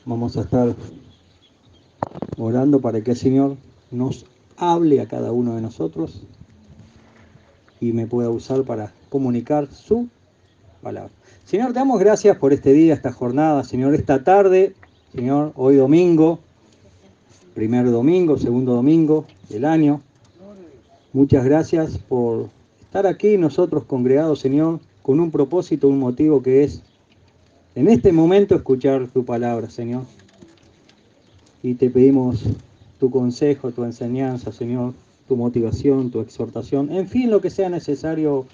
Vamos a estar orando para que el Señor nos hable a cada uno de nosotros y me pueda usar para comunicar su palabra. Señor, te damos gracias por este día, esta jornada, Señor, esta tarde, Señor, hoy domingo, primer domingo, segundo domingo del año. Muchas gracias por estar aquí nosotros congregados, Señor, con un propósito, un motivo que es, en este momento, escuchar tu palabra, Señor. Y te pedimos tu consejo, tu enseñanza, Señor, tu motivación, tu exhortación, en fin, lo que sea necesario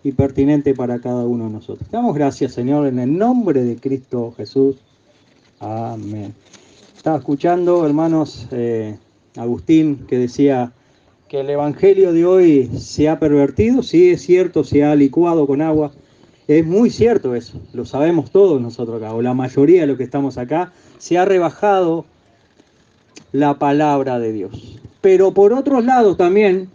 y pertinente para cada uno de nosotros. Te damos gracias, Señor, en el nombre de Cristo Jesús. Amén. Estaba escuchando, hermanos, Agustín, que decía que el evangelio de hoy se ha pervertido. Sí, es cierto, se ha licuado con agua. Es muy cierto eso, lo sabemos todos nosotros acá, o la mayoría de los que estamos acá. Se ha rebajado la palabra de Dios. Pero por otro lado también,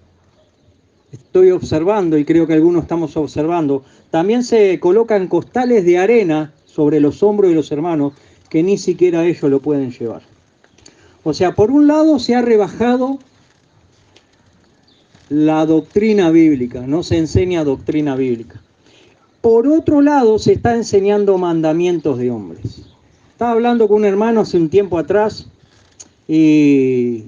estoy observando, y creo que algunos estamos observando, también se colocan costales de arena sobre los hombros de los hermanos que ni siquiera ellos lo pueden llevar. O sea, por un lado se ha rebajado la doctrina bíblica, no se enseña doctrina bíblica. Por otro lado se está enseñando mandamientos de hombres. Estaba hablando con un hermano hace un tiempo atrás y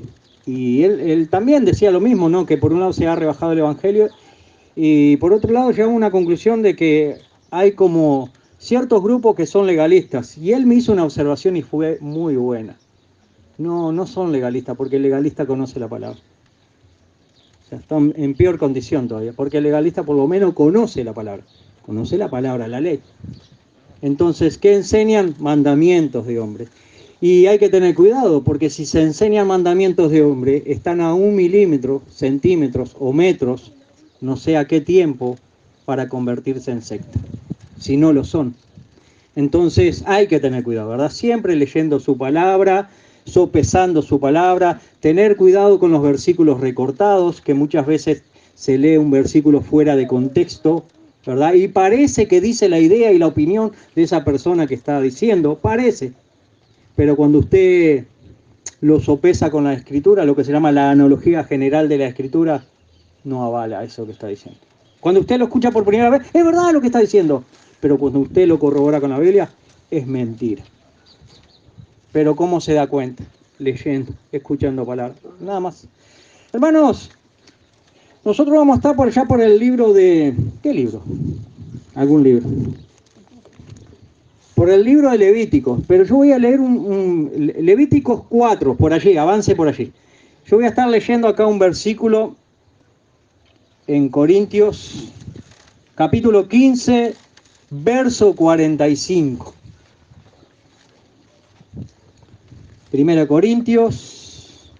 él también decía lo mismo, ¿no? Que por un lado se ha rebajado el evangelio y por otro lado llegamos a una conclusión de que hay como ciertos grupos que son legalistas. Y él me hizo una observación y fue muy buena. No son legalistas, porque el legalista conoce la palabra. O sea, están en peor condición todavía, porque el legalista por lo menos conoce la palabra, la ley. Entonces, ¿qué enseñan? Mandamientos de hombre. Y hay que tener cuidado, porque si se enseñan mandamientos de hombre, están a 1 milímetro, centímetros o metros, no sé a qué tiempo, para convertirse en secta, si no lo son. Entonces hay que tener cuidado, ¿verdad? Siempre leyendo su palabra, sopesando su palabra, tener cuidado con los versículos recortados, que muchas veces se lee un versículo fuera de contexto, ¿verdad? Y parece que dice la idea y la opinión de esa persona que está diciendo, parece. Pero cuando usted lo sopesa con la escritura, lo que se llama la analogía general de la escritura, no avala eso que está diciendo. Cuando usted lo escucha por primera vez, es verdad lo que está diciendo, pero cuando usted lo corrobora con la Biblia, es mentira. Pero ¿cómo se da cuenta? Leyendo, escuchando palabras, nada más. Hermanos, nosotros vamos a estar por allá por el libro de... ¿Qué libro? Algún libro. Por el libro de Levíticos, pero yo voy a leer Levíticos 4, por allí, avance por allí. Yo voy a estar leyendo acá un versículo en Corintios, capítulo 15, verso 45. 1 Corintios.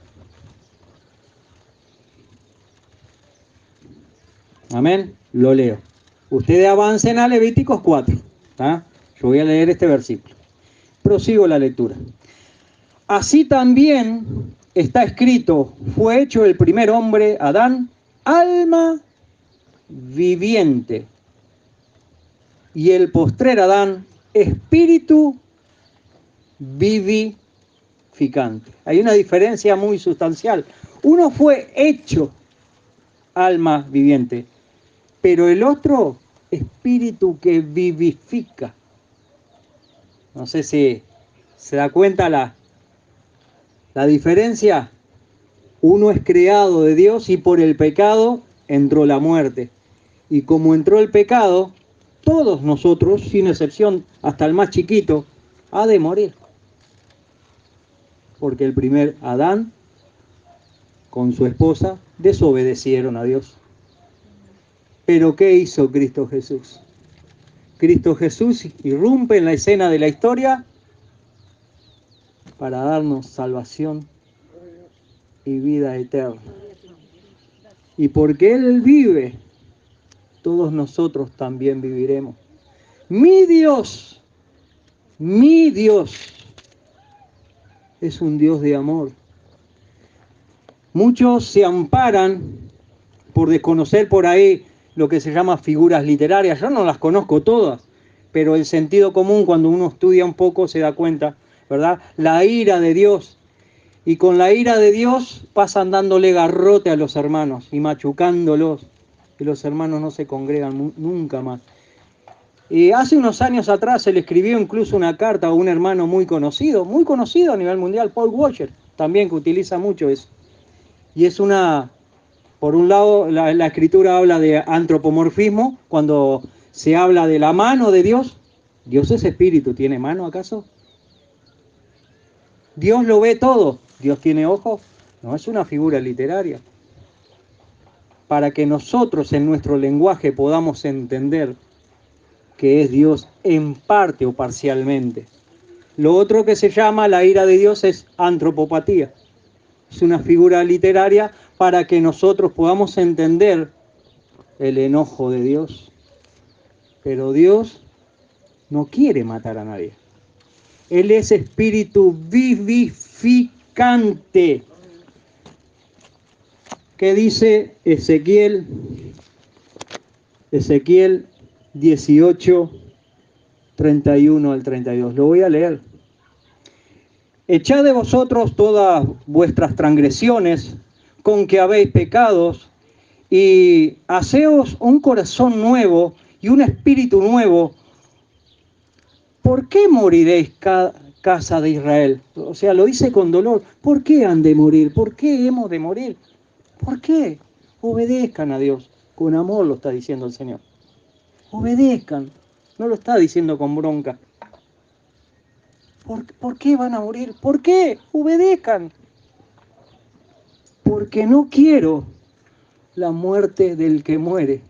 Amén. Lo leo. Ustedes avancen a Levíticos 4. ¿Tá? Yo voy a leer este versículo. Prosigo la lectura. Así también está escrito, fue hecho el primer hombre, Adán, alma viviente. Y el postrer Adán, espíritu vivificante. Hay una diferencia muy sustancial. Uno fue hecho alma viviente, pero el otro, espíritu que vivifica. No sé si se da cuenta la diferencia. Uno es creado de Dios y por el pecado entró la muerte. Y como entró el pecado, todos nosotros, sin excepción, hasta el más chiquito, ha de morir. Porque el primer Adán, con su esposa, desobedecieron a Dios. Pero ¿qué hizo Cristo Jesús? Cristo Jesús irrumpe en la escena de la historia para darnos salvación y vida eterna. Y porque Él vive, todos nosotros también viviremos. Mi Dios es un Dios de amor. Muchos se amparan por desconocer por ahí lo que se llama figuras literarias. Yo no las conozco todas, pero el sentido común, cuando uno estudia un poco, se da cuenta ¿verdad? La ira de Dios. Y con la ira de Dios pasan dándole garrote a los hermanos y machucándolos. Y los hermanos no se congregan nunca más. Y hace unos años atrás se le escribió incluso una carta a un hermano muy conocido a nivel mundial, Paul Washer, también, que utiliza mucho eso. Y es por un lado, la escritura habla de antropomorfismo, cuando se habla de la mano de Dios. ¿Dios es espíritu? ¿Tiene mano acaso? ¿Dios lo ve todo? ¿Dios tiene ojos? No, es una figura literaria. Para que nosotros en nuestro lenguaje podamos entender que es Dios en parte o parcialmente. Lo otro que se llama la ira de Dios es antropopatía. Es una figura literaria para que nosotros podamos entender el enojo de Dios. Pero Dios no quiere matar a nadie. Él es espíritu vivificante. ¿Qué dice Ezequiel 18, 31 al 32? Lo voy a leer. Echad de vosotros todas vuestras transgresiones con que habéis pecados, y haceos un corazón nuevo y un espíritu nuevo. ¿Por qué moriréis, casa de Israel? O sea, lo dice con dolor. ¿Por qué han de morir? ¿Por qué hemos de morir? ¿Por qué? Obedezcan a Dios. Con amor lo está diciendo el Señor. Obedezcan. No lo está diciendo con bronca. ¿Por qué van a morir? ¿Por qué? Obedezcan. Porque no quiero la muerte del que muere.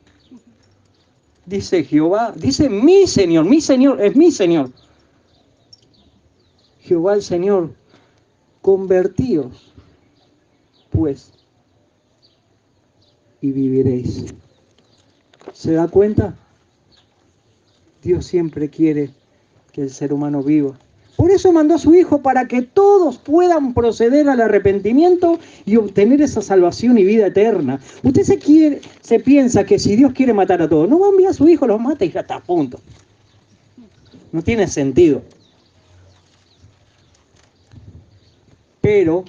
Dice Jehová, dice mi Señor, es mi Señor. Jehová el Señor, convertíos, pues, y viviréis. ¿Se da cuenta? Dios siempre quiere que el ser humano viva. Por eso mandó a su Hijo, para que todos puedan proceder al arrepentimiento y obtener esa salvación y vida eterna. Usted se piensa que si Dios quiere matar a todos, no va a enviar a su Hijo, los mata y ya está a punto. No tiene sentido. Pero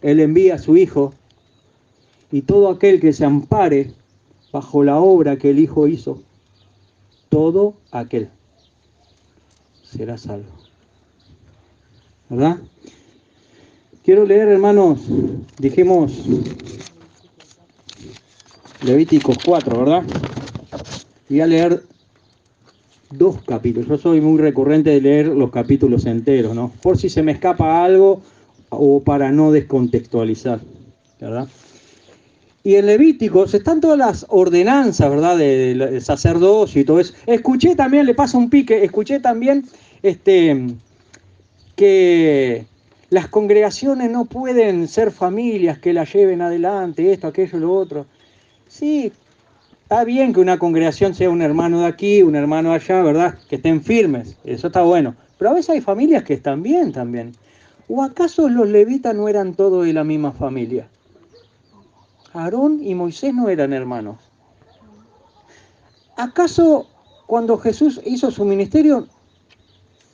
Él envía a su Hijo, y todo aquel que se ampare bajo la obra que el Hijo hizo, todo aquel será salvo. ¿Verdad? Quiero leer, hermanos, dijimos Levíticos 4, ¿verdad? Voy a leer 2 capítulos. Yo soy muy recurrente de leer los capítulos enteros, ¿no? Por si se me escapa algo o para no descontextualizar, ¿verdad? Y en Levíticos están todas las ordenanzas, ¿verdad? Del sacerdocio y todo eso. Escuché también, le pasa un pique, escuché también que las congregaciones no pueden ser familias que las lleven adelante, esto, aquello, lo otro. Sí, está bien que una congregación sea un hermano de aquí, un hermano de allá, ¿verdad? Que estén firmes, eso está bueno. Pero a veces hay familias que están bien también. ¿O acaso los levitas no eran todos de la misma familia? Aarón y Moisés no eran hermanos. ¿Acaso cuando Jesús hizo su ministerio,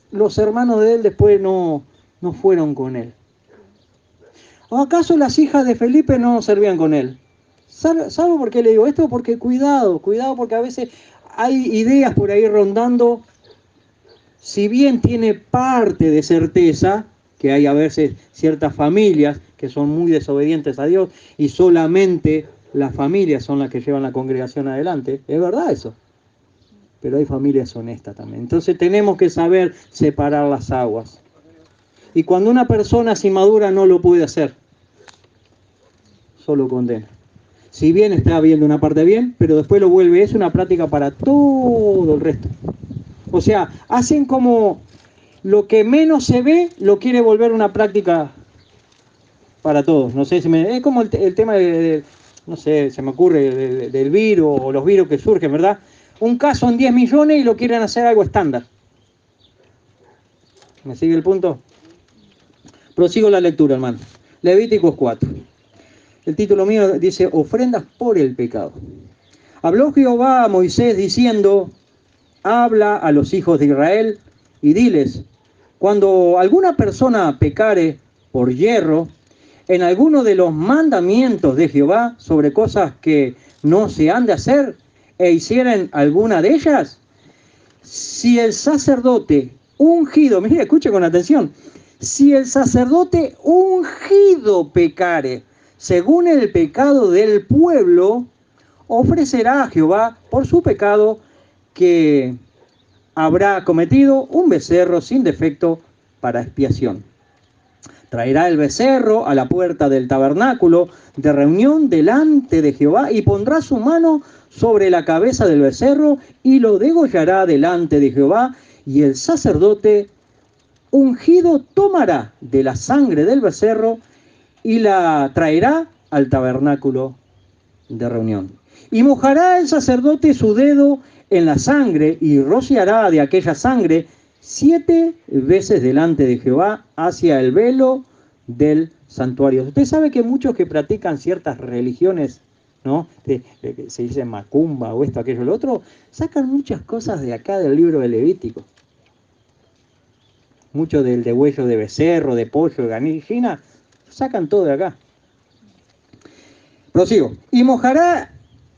los hermanos de él después no fueron con él? ¿O acaso las hijas de Felipe no servían con él? ¿Sabe por qué le digo esto? Porque cuidado, porque a veces hay ideas por ahí rondando. Si bien tiene parte de certeza, que hay a veces ciertas familias que son muy desobedientes a Dios y solamente las familias son las que llevan la congregación adelante, es verdad eso. Pero hay familias honestas también. Entonces tenemos que saber separar las aguas. Y cuando una persona es inmadura no lo puede hacer, solo condena. Si bien está viendo una parte bien, pero después lo vuelve, es una práctica para todo el resto. O sea, hacen como lo que menos se ve, lo quiere volver una práctica para todos. No sé, es como el tema no sé, se me ocurre, del virus o los virus que surgen, ¿verdad? Un caso en 10 millones y lo quieren hacer algo estándar. ¿Me sigue el punto? Prosigo la lectura, hermano. Levíticos 4. El título mío dice, ofrendas por el pecado. Habló Jehová a Moisés diciendo, habla a los hijos de Israel y diles, Cuando alguna persona pecare por yerro en alguno de los mandamientos de Jehová sobre cosas que no se han de hacer e hicieren alguna de ellas, si el sacerdote ungido, mire, escuche con atención, si el sacerdote ungido pecare según el pecado del pueblo, ofrecerá a Jehová por su pecado que habrá cometido un becerro sin defecto para expiación. Traerá el becerro a la puerta del tabernáculo de reunión delante de Jehová y pondrá su mano sobre la cabeza del becerro y lo degollará delante de Jehová, y el sacerdote ungido tomará de la sangre del becerro y la traerá al tabernáculo de reunión. Y mojará el sacerdote su dedo en la sangre y rociará de aquella sangre 7 veces delante de Jehová hacia el velo del santuario. Usted sabe que muchos que practican ciertas religiones, ¿no? Se dice macumba o esto, aquello, lo otro, sacan muchas cosas de acá del libro de Levítico. Mucho del degüello de becerro, de pollo, de gallina, sacan todo de acá. Prosigo. Y mojará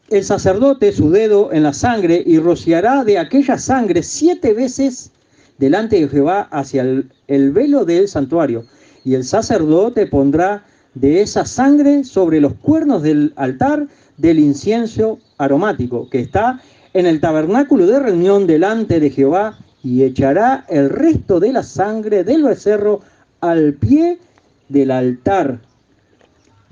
el sacerdote su dedo en la sangre y rociará de aquella sangre 7 veces delante de Jehová hacia el velo del santuario. Y el sacerdote pondrá de esa sangre sobre los cuernos del altar del incienso aromático que está en el tabernáculo de reunión delante de Jehová, y echará el resto de la sangre del becerro al pie del altar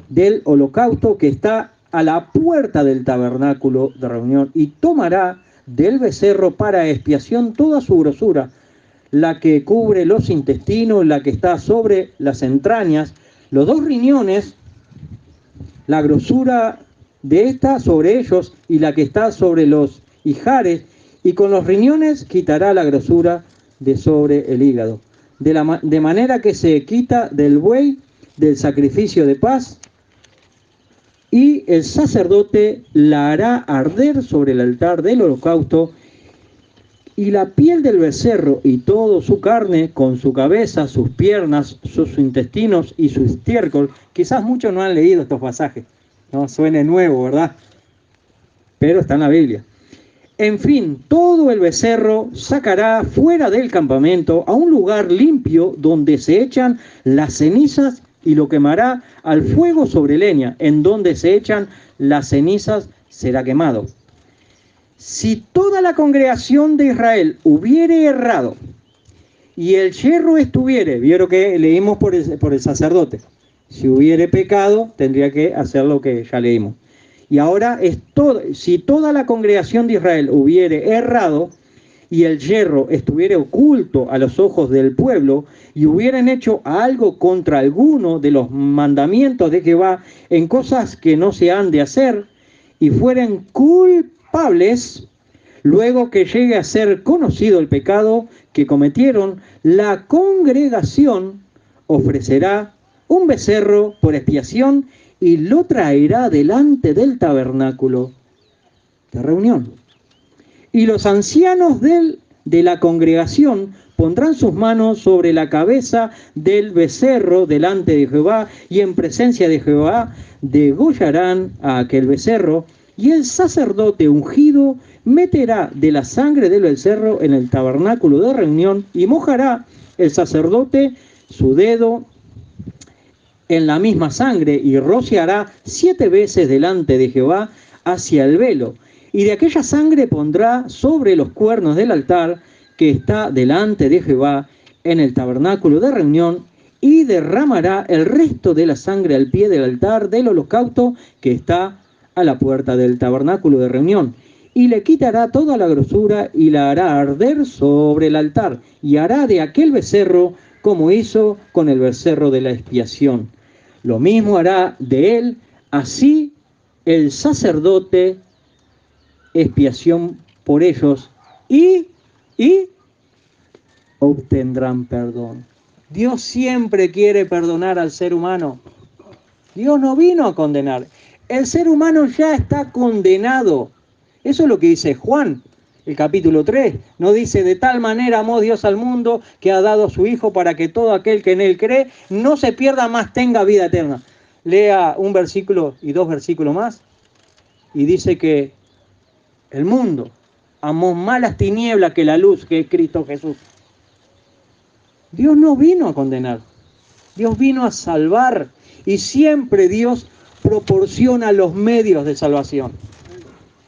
del holocausto que está a la puerta del tabernáculo de reunión, y tomará del becerro para expiación toda su grosura, la que cubre los intestinos, la que está sobre las entrañas, los 2 riñones, la grosura de esta sobre ellos y la que está sobre los ijares, y con los riñones quitará la grosura de sobre el hígado, de manera que se quita del buey del sacrificio de paz, y el sacerdote la hará arder sobre el altar del holocausto, y la piel del becerro y toda su carne, con su cabeza, sus piernas, sus intestinos y su estiércol. Quizás muchos no han leído estos pasajes, no suene nuevo, ¿verdad? Pero está en la Biblia. En fin, todo el becerro sacará fuera del campamento a un lugar limpio donde se echan las cenizas, y lo quemará al fuego sobre leña. En donde se echan las cenizas será quemado. Si toda la congregación de Israel hubiere errado y el yerro estuviere, vieron que leímos por el sacerdote, si hubiere pecado tendría que hacer lo que ya leímos. Y ahora es todo, si toda la congregación de Israel hubiere errado y el yerro estuviere oculto a los ojos del pueblo, y hubieran hecho algo contra alguno de los mandamientos de Jehová en cosas que no se han de hacer, y fueren culpables, luego que llegue a ser conocido el pecado que cometieron, la congregación ofrecerá un becerro por expiación y lo traerá delante del tabernáculo de reunión. Y los ancianos de la congregación pondrán sus manos sobre la cabeza del becerro delante de Jehová, y en presencia de Jehová degollarán a aquel becerro, y el sacerdote ungido meterá de la sangre del becerro en el tabernáculo de reunión, y mojará el sacerdote su dedo en la misma sangre, y rociará 7 veces delante de Jehová hacia el velo. Y de aquella sangre pondrá sobre los cuernos del altar que está delante de Jehová en el tabernáculo de reunión, y derramará el resto de la sangre al pie del altar del holocausto que está a la puerta del tabernáculo de reunión. Y le quitará toda la grosura y la hará arder sobre el altar, y hará de aquel becerro como hizo con el becerro de la expiación. Lo mismo hará de él, así el sacerdote expiación por ellos, y obtendrán perdón. Dios siempre quiere perdonar al ser humano. Dios no vino a condenar. El ser humano ya está condenado. Eso es lo que dice Juan. el capítulo 3. No dice: de tal manera amó Dios al mundo que ha dado a su Hijo para que todo aquel que en él cree no se pierda, mas tenga vida eterna. Lea un versículo y 2 versículos más y dice que el mundo amó más las tinieblas que la luz, que es Cristo Jesús. Dios no vino a condenar, Dios vino a salvar, y siempre Dios proporciona los medios de salvación.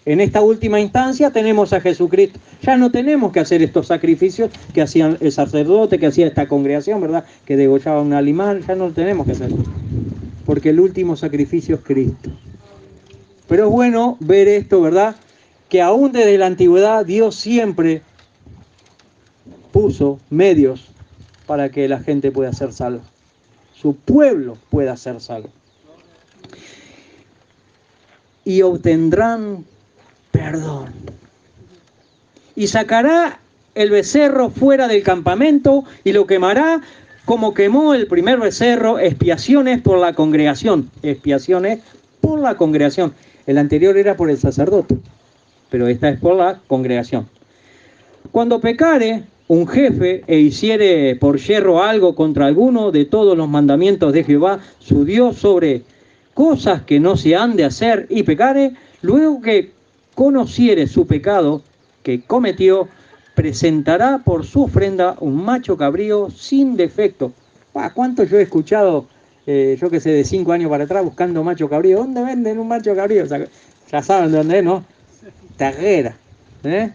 En esta última instancia tenemos a Jesucristo. Ya no tenemos que hacer estos sacrificios que hacían el sacerdote, que hacía esta congregación, ¿verdad? Que degollaba un animal, ya no lo tenemos que hacer. Porque el último sacrificio es Cristo. Pero es bueno ver esto, ¿verdad? Que aún desde la antigüedad Dios siempre puso medios para que la gente pueda ser salva. Su pueblo pueda ser salvo. Y obtendrán perdón. Y sacará el becerro fuera del campamento y lo quemará como quemó el primer becerro, expiaciones por la congregación. Expiaciones por la congregación. El anterior era por el sacerdote, pero esta es por la congregación. Cuando pecare un jefe e hiciere por yerro algo contra alguno de todos los mandamientos de Jehová, su Dios, sobre cosas que no se han de hacer, y pecare, luego que conociere su pecado que cometió, presentará por su ofrenda un macho cabrío sin defecto. ¿Cuánto yo he escuchado, yo que sé, de 5 años para atrás, buscando macho cabrío? ¿Dónde venden un macho cabrío? O sea, ya saben de dónde es, ¿no? Terrera, ¿eh?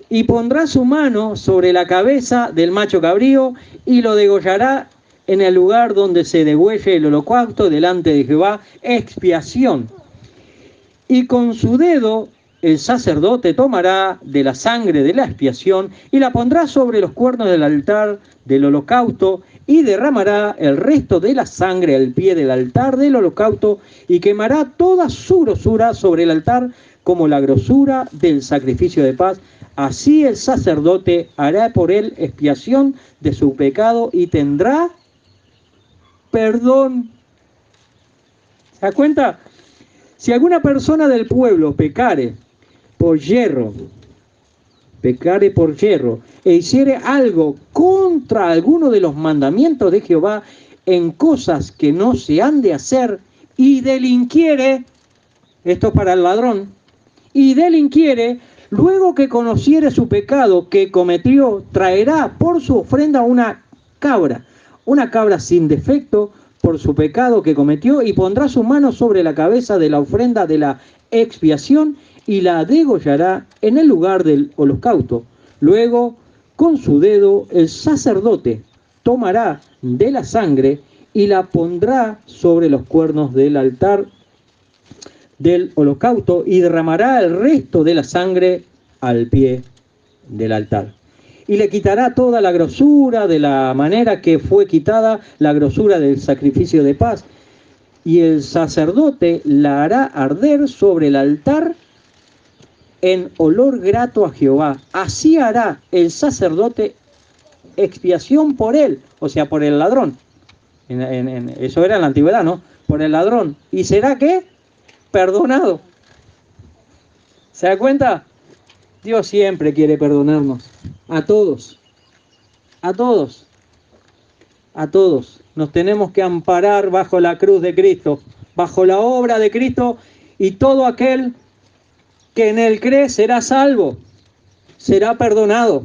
Y pondrá su mano sobre la cabeza del macho cabrío y lo degollará en el lugar donde se degüelle el holocausto delante de Jehová, expiación. Y con su dedo el sacerdote tomará de la sangre de la expiación y la pondrá sobre los cuernos del altar del holocausto y derramará el resto de la sangre al pie del altar del holocausto y quemará toda su grosura sobre el altar como la grosura del sacrificio de paz. Así el sacerdote hará por él expiación de su pecado y tendrá perdón. ¿Se da cuenta? Si alguna persona del pueblo pecare por yerro, e hiciere algo contra alguno de los mandamientos de Jehová en cosas que no se han de hacer, y delinquiere, esto para el ladrón, y delinquiere, luego que conociere su pecado que cometió, traerá por su ofrenda una cabra sin defecto por su pecado que cometió, y pondrá su mano sobre la cabeza de la ofrenda de la expiación y la degollará en el lugar del holocausto. Luego, con su dedo, el sacerdote tomará de la sangre y la pondrá sobre los cuernos del altar del holocausto y derramará el resto de la sangre al pie del altar. Y le quitará toda la grosura de la manera que fue quitada la grosura del sacrificio de paz. Y el sacerdote la hará arder sobre el altar en olor grato a Jehová. Así hará el sacerdote expiación por él, o sea, por el ladrón. Eso era en la antigüedad, ¿no? Por el ladrón. ¿Y será qué? Perdonado. ¿Se da cuenta? Dios siempre quiere perdonarnos. A todos. A todos. A todos. Nos tenemos que amparar bajo la cruz de Cristo, bajo la obra de Cristo, y todo aquel que en él cree será salvo, será perdonado.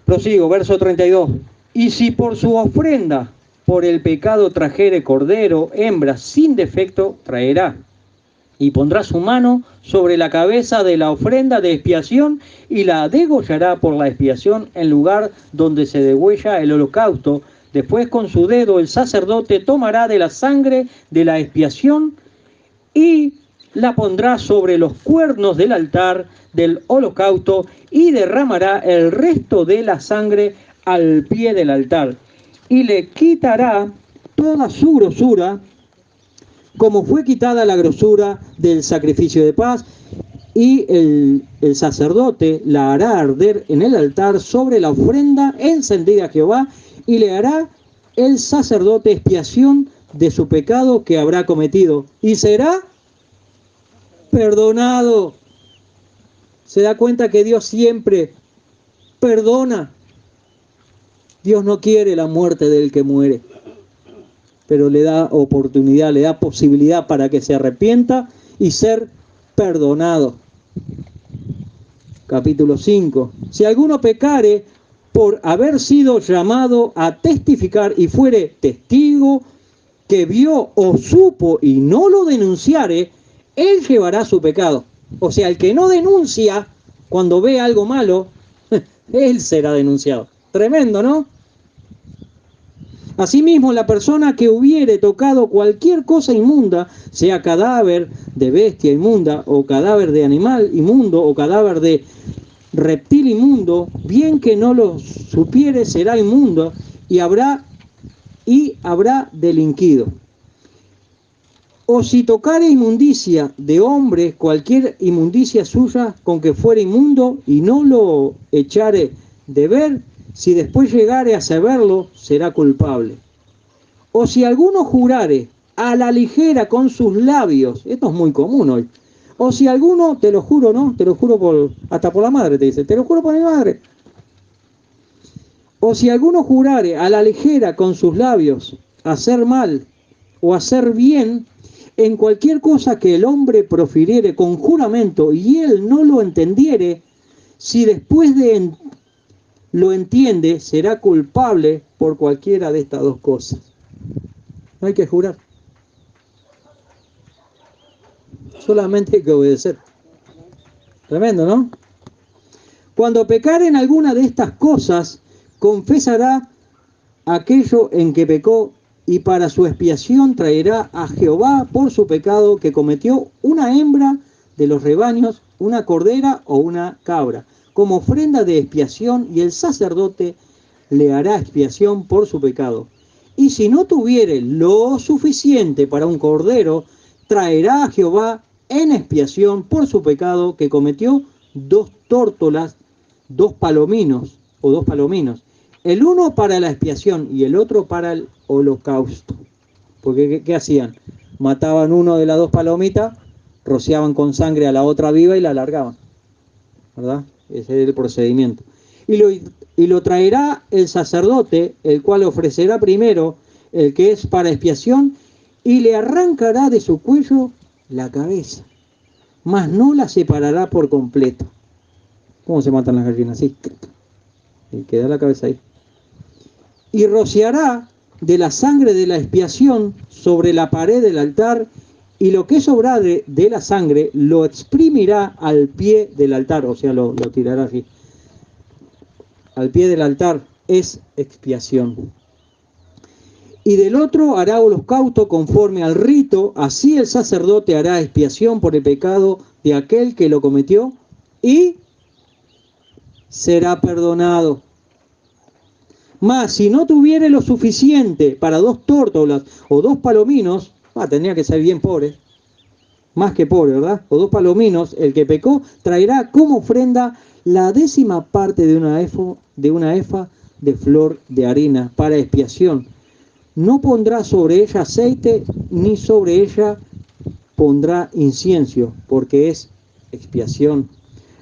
Prosigo, verso 32. Y si por su ofrenda por el pecado trajere cordero, hembra sin defecto, traerá. Y pondrá su mano sobre la cabeza de la ofrenda de expiación y la degollará por la expiación en lugar donde se degüella el holocausto. Después con su dedo el sacerdote tomará de la sangre de la expiación y la pondrá sobre los cuernos del altar del holocausto y derramará el resto de la sangre al pie del altar. Y le quitará toda su grosura, como fue quitada la grosura del sacrificio de paz, y el sacerdote la hará arder en el altar sobre la ofrenda encendida a Jehová, y le hará el sacerdote expiación de su pecado que habrá cometido, y será perdonado. Se da cuenta que Dios siempre perdona. Dios no quiere la muerte del que muere, pero le da oportunidad, le da posibilidad para que se arrepienta y ser perdonado. Capítulo 5. Si alguno pecare por haber sido llamado a testificar y fuere testigo que vio o supo y no lo denunciare, él llevará su pecado. O sea, el que no denuncia cuando ve algo malo, él será denunciado. Tremendo, ¿no? Asimismo, la persona que hubiere tocado cualquier cosa inmunda, sea cadáver de bestia inmunda, o cadáver de animal inmundo, o cadáver de reptil inmundo, bien que no lo supiere, será inmundo y habrá delinquido. O si tocare inmundicia de hombre, cualquier inmundicia suya con que fuere inmundo, y no lo echare de ver, si después llegare a saberlo, será culpable. O si alguno jurare a la ligera con sus labios, esto es muy común hoy, o si alguno, te lo juro, ¿no? Te lo juro hasta por la madre te dice, te lo juro por mi madre. O si alguno jurare a la ligera con sus labios hacer mal o hacer bien, en cualquier cosa que el hombre profiriere con juramento y él no lo entendiere, si después de lo entiende, será culpable por cualquiera de estas dos cosas. No hay que jurar. Solamente hay que obedecer. Tremendo, ¿no? Cuando pecare en alguna de estas cosas, confesará aquello en que pecó y para su expiación traerá a Jehová por su pecado que cometió una hembra de los rebaños, una cordera o una cabra, como ofrenda de expiación, y el sacerdote le hará expiación por su pecado. Y si no tuviere lo suficiente para un cordero, traerá a Jehová en expiación por su pecado que cometió 2 tórtolas, 2 palominos o 2 palominos, el uno para la expiación y el otro para el holocausto. Porque ¿qué hacían? Mataban uno de las 2 palomitas, rociaban con sangre a la otra viva y la alargaban, ¿verdad? Ese es el procedimiento. Y lo traerá el sacerdote, el cual ofrecerá primero el que es para expiación, y le arrancará de su cuello la cabeza, mas no la separará por completo. ¿Cómo se matan las gallinas? Así. Y queda la cabeza ahí. Y rociará de la sangre de la expiación sobre la pared del altar, y lo que sobrare de la sangre lo exprimirá al pie del altar, o sea, lo tirará así. Al pie del altar es expiación. Y del otro hará holocausto conforme al rito, así el sacerdote hará expiación por el pecado de aquel que lo cometió y será perdonado. Mas si no tuviere lo suficiente para 2 tórtolas o 2 palominos, tendría que ser bien pobre, más que pobre, ¿verdad? O 2 palominos, el que pecó traerá como ofrenda la 10ª parte de una efa de flor de harina para expiación. No pondrá sobre ella aceite, ni sobre ella pondrá incienso, porque es expiación.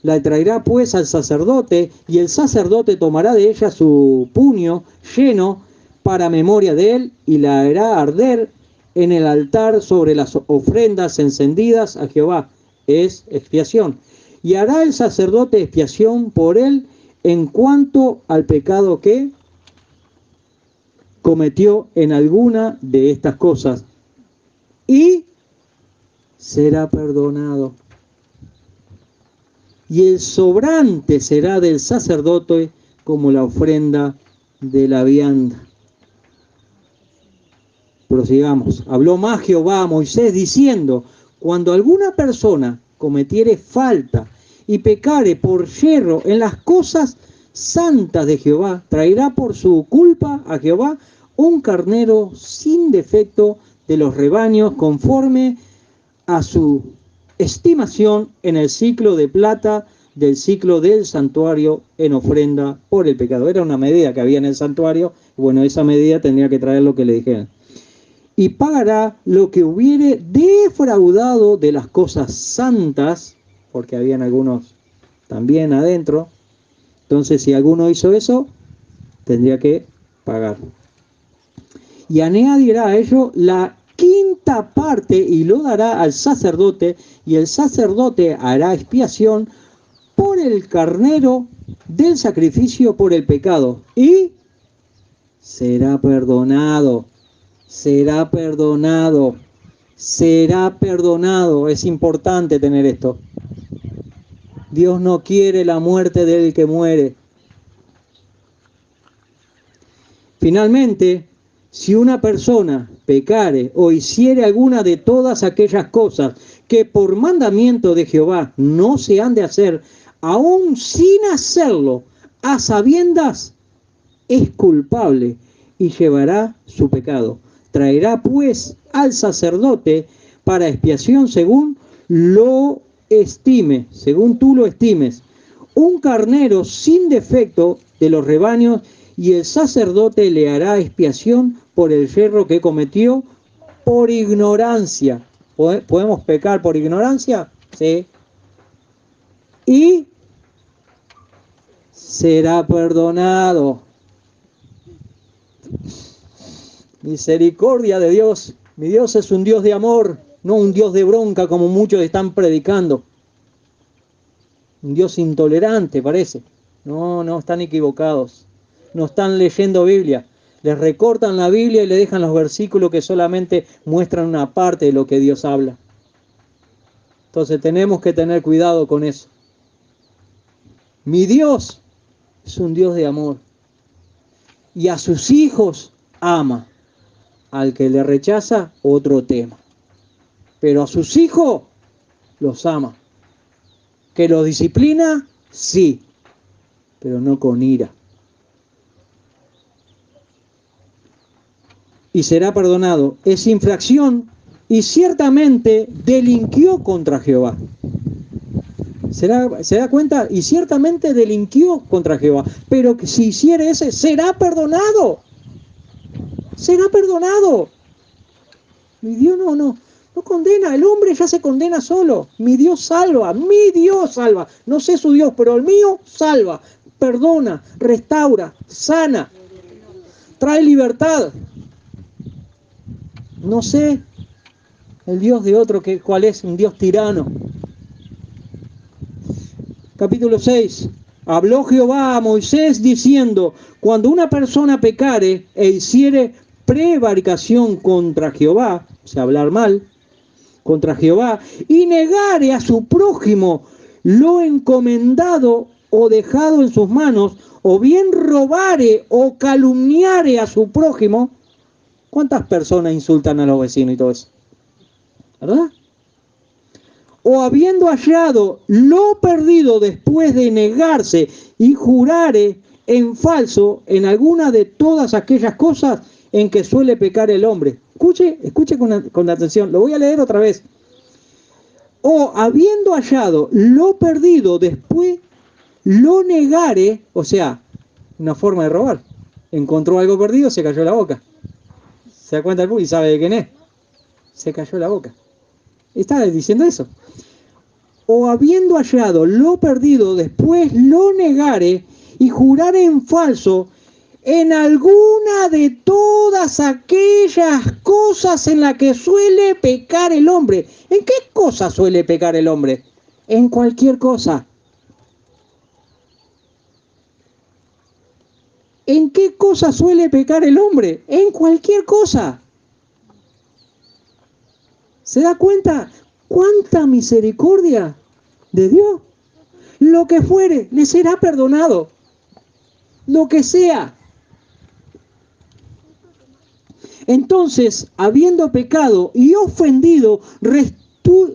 La traerá pues al sacerdote, y el sacerdote tomará de ella su puño lleno para memoria de él, y la hará arder en el altar sobre las ofrendas encendidas a Jehová. Es expiación. Y hará el sacerdote expiación por él en cuanto al pecado que cometió en alguna de estas cosas, y será perdonado. Y el sobrante será del sacerdote como la ofrenda de la vianda. Prosigamos. Habló más Jehová a Moisés diciendo: cuando alguna persona cometiere falta y pecare por yerro en las cosas santas de Jehová, traerá por su culpa a Jehová un carnero sin defecto de los rebaños, conforme a su estimación en el ciclo de plata del ciclo del santuario, en ofrenda por el pecado. Era una medida que había en el santuario. Bueno, esa medida tendría que traer lo que le dijeron. Y pagará lo que hubiere defraudado de las cosas santas, porque habían algunos también adentro. Entonces, si alguno hizo eso, tendría que pagar. Y añadirá a ello la quinta parte y lo dará al sacerdote, y el sacerdote hará expiación por el carnero del sacrificio por el pecado, y será perdonado, será perdonado, será perdonado. Es importante tener esto. Dios no quiere la muerte del que muere. Finalmente, si una persona pecare o hiciere alguna de todas aquellas cosas que por mandamiento de Jehová no se han de hacer, aún sin hacerlo, a sabiendas, es culpable y llevará su pecado. Traerá pues al sacerdote para expiación según lo estime, según tú lo estimes, un carnero sin defecto de los rebaños, y el sacerdote le hará expiación por el yerro que cometió por ignorancia. ¿Podemos pecar por ignorancia? Sí. Y será perdonado. Misericordia de Dios. Mi Dios es un Dios de amor, no un Dios de bronca como muchos están predicando. Un Dios intolerante, parece. No, están equivocados. No están leyendo Biblia. Les recortan la Biblia y le dejan los versículos que solamente muestran una parte de lo que Dios habla. Entonces tenemos que tener cuidado con eso. Mi Dios es un Dios de amor. Y a sus hijos ama. Al que le rechaza, otro tema. Pero a sus hijos los ama. ¿Que los disciplina? Sí. Pero no con ira. Y será perdonado. Es infracción y ciertamente delinquió contra Jehová. ¿Se da cuenta? Y ciertamente delinquió contra Jehová. Pero que si hiciere ese, será perdonado. Será perdonado. Mi Dios no condena. El hombre ya se condena solo. Mi Dios salva. Mi Dios salva. No sé su Dios, pero el mío salva. Perdona, restaura, sana, trae libertad. No sé el Dios de otro cuál es, un Dios tirano. Capítulo 6. Habló Jehová a Moisés diciendo: cuando una persona pecare e hiciere prevaricación contra Jehová, o sea, hablar mal contra Jehová, y negare a su prójimo lo encomendado o dejado en sus manos, o bien robare o calumniare a su prójimo. ¿Cuántas personas insultan a los vecinos y todo eso? ¿Verdad? O habiendo hallado lo perdido después de negarse y jurare en falso en alguna de todas aquellas cosas en que suele pecar el hombre. Escuche con atención, lo voy a leer otra vez. O habiendo hallado lo perdido después lo negare, o sea, una forma de robar. Encontró algo perdido, se cayó la boca. ¿Se da cuenta el público y sabe de quién es? Se cayó la boca. Está diciendo eso. O habiendo hallado lo perdido, después lo negare y jurar en falso en alguna de todas aquellas cosas en las que suele pecar el hombre. ¿En qué cosa suele pecar el hombre? En cualquier cosa. ¿En qué cosa suele pecar el hombre? En cualquier cosa. ¿Se da cuenta cuánta misericordia de Dios? Lo que fuere, le será perdonado. Lo que sea. Entonces, habiendo pecado y ofendido,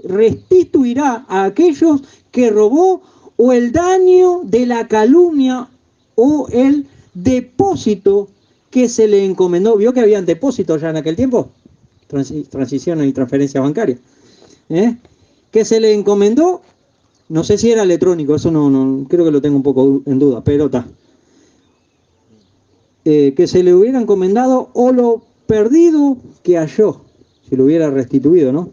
restituirá a aquellos que robó, o el daño de la calumnia, o el depósito que se le encomendó. ¿Vio que habían depósitos ya en aquel tiempo? Transiciones y transferencias bancarias. Que se le encomendó, no sé si era electrónico, eso no creo que lo tengo un poco en duda, pero está. Que se le hubiera encomendado, o lo perdido que halló, si lo hubiera restituido, ¿no?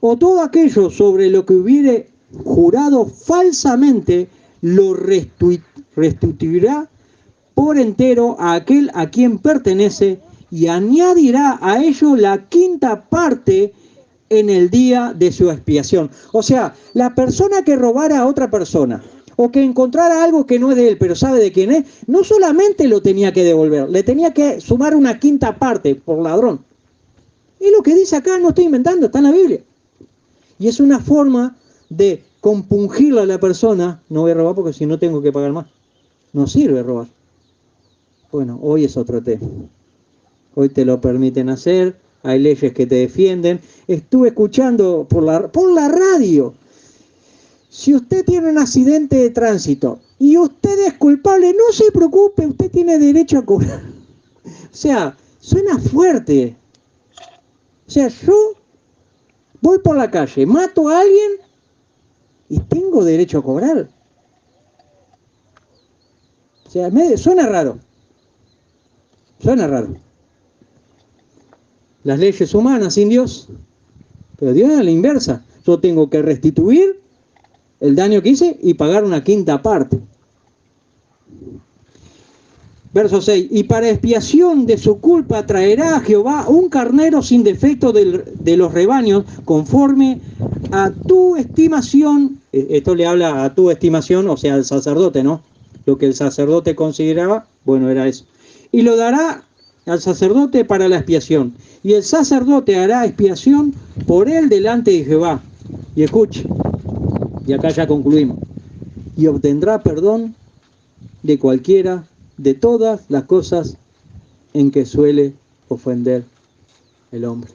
O todo aquello sobre lo que hubiere jurado falsamente lo restituirá por entero a aquel a quien pertenece y añadirá a ello la quinta parte en el día de su expiación. O sea, la persona que robara a otra persona o que encontrara algo que no es de él, pero sabe de quién es, no solamente lo tenía que devolver, le tenía que sumar una quinta parte por ladrón. Es lo que dice acá, no estoy inventando, está en la Biblia. Y es una forma de compungirle a la persona, no voy a robar porque si no tengo que pagar más. No sirve robar. Bueno, hoy es otro tema. Hoy te lo permiten hacer, hay leyes que te defienden. Estuve escuchando por la radio. Si usted tiene un accidente de tránsito y usted es culpable, no se preocupe, usted tiene derecho a cobrar. O sea, suena fuerte. O sea, yo voy por la calle, mato a alguien y tengo derecho a cobrar. O sea, suena raro. Suena raro. Las leyes humanas sin Dios. Pero Dios es a la inversa. Yo tengo que restituir el daño que hice y pagar una quinta parte. Verso 6. Y para expiación de su culpa traerá a Jehová un carnero sin defecto de los rebaños, conforme a tu estimación. Esto le habla a tu estimación, o sea, al sacerdote, ¿no? Lo que el sacerdote consideraba, bueno, era eso. Y lo dará al sacerdote para la expiación. Y el sacerdote hará expiación por él delante de Jehová. Y escuche, y acá ya concluimos. Y obtendrá perdón de cualquiera, de todas las cosas en que suele ofender el hombre.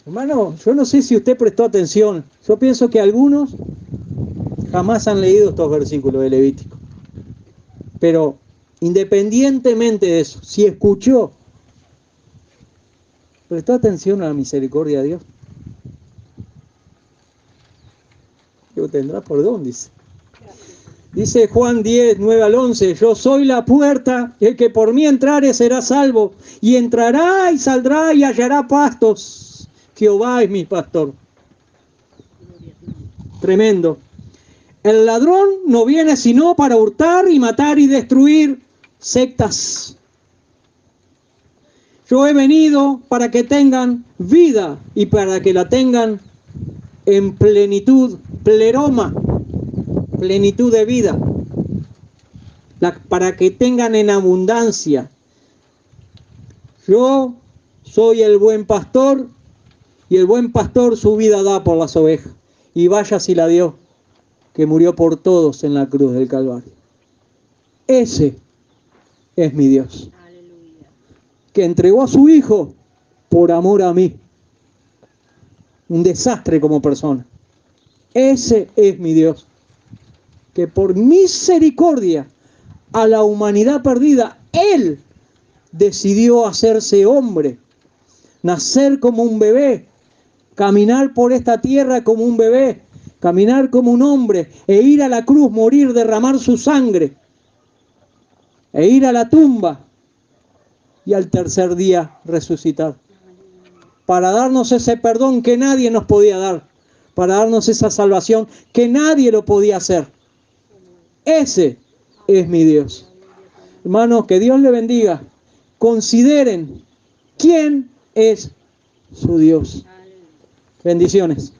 Hermano, yo no sé si usted prestó atención. Yo pienso que algunos jamás han leído estos versículos de Levítico. Pero independientemente de eso, si escuchó, ¿prestó atención a la misericordia de Dios? Yo tendrá perdón, dice. Dice Juan 10, 9 al 11, yo soy la puerta, el que por mí entrare será salvo, y entrará y saldrá y hallará pastos. Jehová es mi pastor. Tremendo. El ladrón no viene sino para hurtar y matar y destruir. Sectas. Yo he venido para que tengan vida y para que la tengan en plenitud, pleroma, plenitud de vida, para que tengan en abundancia. Yo soy el buen pastor y el buen pastor su vida da por las ovejas. Y vaya si la dio, que murió por todos en la cruz del Calvario. Ese es mi Dios. Aleluya. Que entregó a su Hijo por amor a mí. Un desastre como persona. Ese es mi Dios. Que por misericordia a la humanidad perdida, Él decidió hacerse hombre, nacer como un bebé, caminar por esta tierra como un bebé, caminar como un hombre, e ir a la cruz, morir, derramar su sangre, e ir a la tumba, y al tercer día resucitar, para darnos ese perdón que nadie nos podía dar, para darnos esa salvación que nadie lo podía hacer. Ese es mi Dios. Hermanos, que Dios le bendiga. Consideren quién es su Dios. Bendiciones.